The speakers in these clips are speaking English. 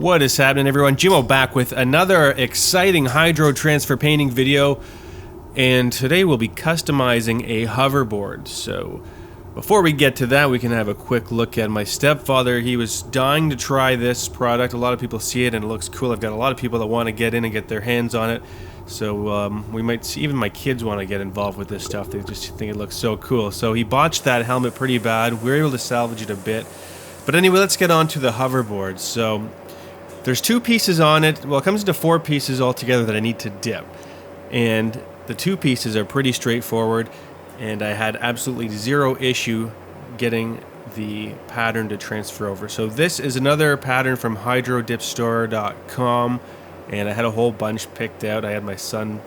What is happening, everyone? Jimmo back with another exciting hydro transfer painting video, and today we'll be customizing a hoverboard. So before we get to that, we can have a quick look at my stepfather. He was dying to try this product. A lot of people see it and it looks cool. I've got a lot of people that want to get in and get their hands on it. So we might see, even my kids want to get involved with this stuff. They just think it looks so cool. So he botched that helmet pretty bad. We were able to salvage it a bit. But anyway, let's get on to the hoverboard. So there's two pieces on it. Well, it comes into four pieces altogether that I need to dip. And the two pieces are pretty straightforward. And I had absolutely zero issue getting the pattern to transfer over. So this is another pattern from hydrodipstore.com. And I had a whole bunch picked out. I had my son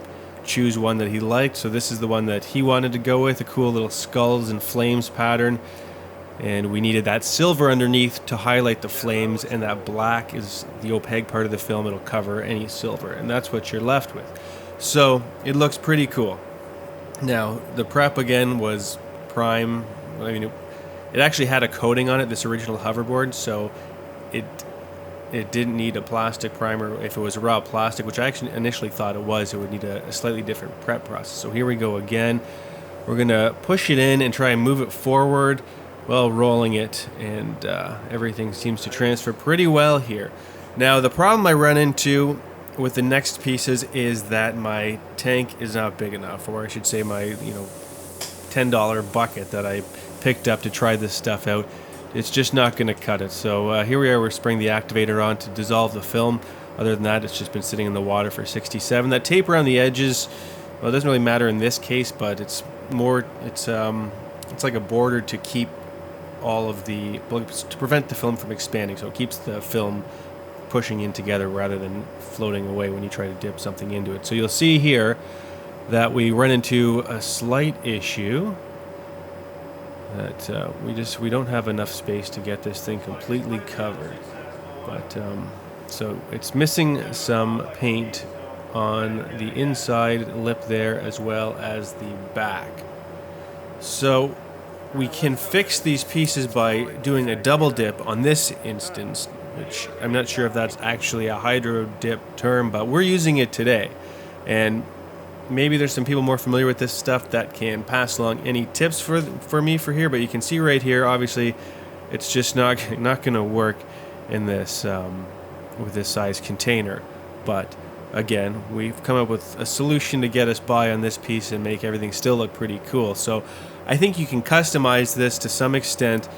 choose one that he liked. So this is the one that he wanted to go with, a cool little skulls and flames pattern. And we needed that silver underneath to highlight the flames, and that black is the opaque part of the film. It'll cover any silver, and that's what you're left with. So it looks pretty cool. Now, the prep again was prime. I mean, it actually had a coating on it, this original hoverboard, so it didn't need a plastic primer. If it was raw plastic, which I actually initially thought it was, it would need a slightly different prep process. So here we go again. We're gonna push it in and try and move it forward while rolling it, and everything seems to transfer pretty well here. Now, the problem I run into with the next pieces is that my tank is not big enough, or I should say my $10 bucket that I picked up to try this stuff out. It's just not going to cut it. So here we are, we're spraying the activator on to dissolve the film. Other than that, it's just been sitting in the water for 67. That tape around the edges, well, it doesn't really matter in this case, but it's more, it's like a border to keep all of the, to prevent the film from expanding. So it keeps the film pushing in together rather than floating away when you try to dip something into it. So you'll see here that we run into a slight issue that we don't have enough space to get this thing completely covered. But so it's missing some paint on the inside lip there as well as the back. So we can fix these pieces by doing a double dip on this instance, which I'm not sure if that's actually a hydro dip term, but we're using it today. And maybe there's some people more familiar with this stuff that can pass along any tips for me for here, but you can see right here, obviously, it's just not going to work in this with this size container. But again, we've come up with a solution to get us by on this piece and make everything still look pretty cool. So I think you can customize this to some extent.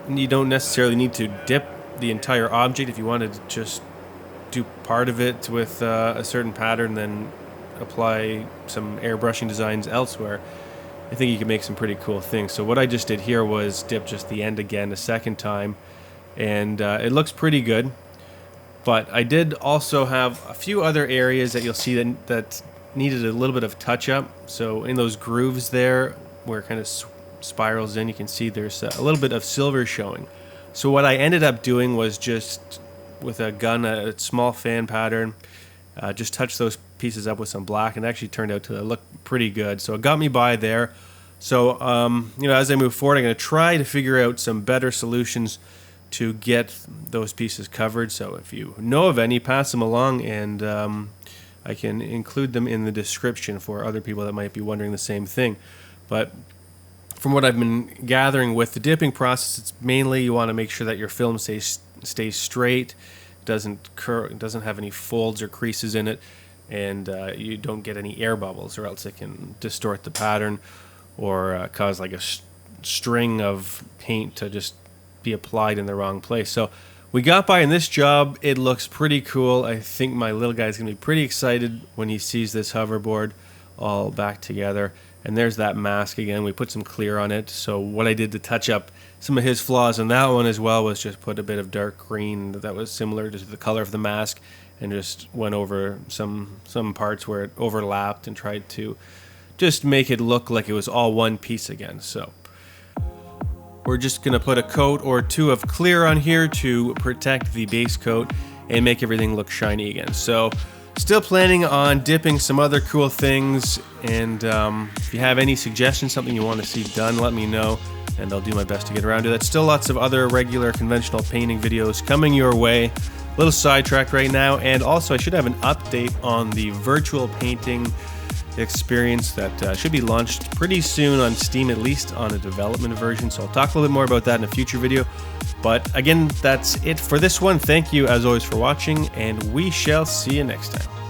You don't necessarily need to dip the entire object. If you wanted to just do part of it with a certain pattern, then apply some airbrushing designs elsewhere, I think you can make some pretty cool things. So what I just did here was dip just the end again a second time, and it looks pretty good. But I did also have a few other areas that you'll see that needed a little bit of touch up. So in those grooves there where it kind of spirals in, you can see there's a little bit of silver showing. So what I ended up doing was just with a gun, a small fan pattern, just touch those pieces up with some black, and it actually turned out to look pretty good. So it got me by there. So as I move forward, I'm going to try to figure out some better solutions to get those pieces covered. So if you know of any, pass them along, and I can include them in the description for other people that might be wondering the same thing. But from what I've been gathering with the dipping process, it's mainly you want to make sure that your film stays straight, doesn't have any folds or creases in it, and you don't get any air bubbles, or else it can distort the pattern or cause like a string of paint to just be applied in the wrong place. So we got by in this job. It looks pretty cool. I think my little guy's gonna be pretty excited when he sees this hoverboard all back together. And there's that mask again. We put some clear on it. So what I did to touch up some of his flaws in that one as well was just put a bit of dark green that was similar to the color of the mask, and just went over some parts where it overlapped and tried to just make it look like it was all one piece again. So we're just going to put a coat or two of clear on here to protect the base coat and make everything look shiny again. So still planning on dipping some other cool things, and if you have any suggestions, something you want to see done, let me know, and I'll do my best to get around to that. Still lots of other regular conventional painting videos coming your way. A little sidetracked right now, and also I should have an update on the virtual painting experience that should be launched pretty soon on Steam, at least on a development version. So I'll talk a little bit more about that in a future video. But again, that's it for this one. Thank you as always for watching, and we shall see you next time.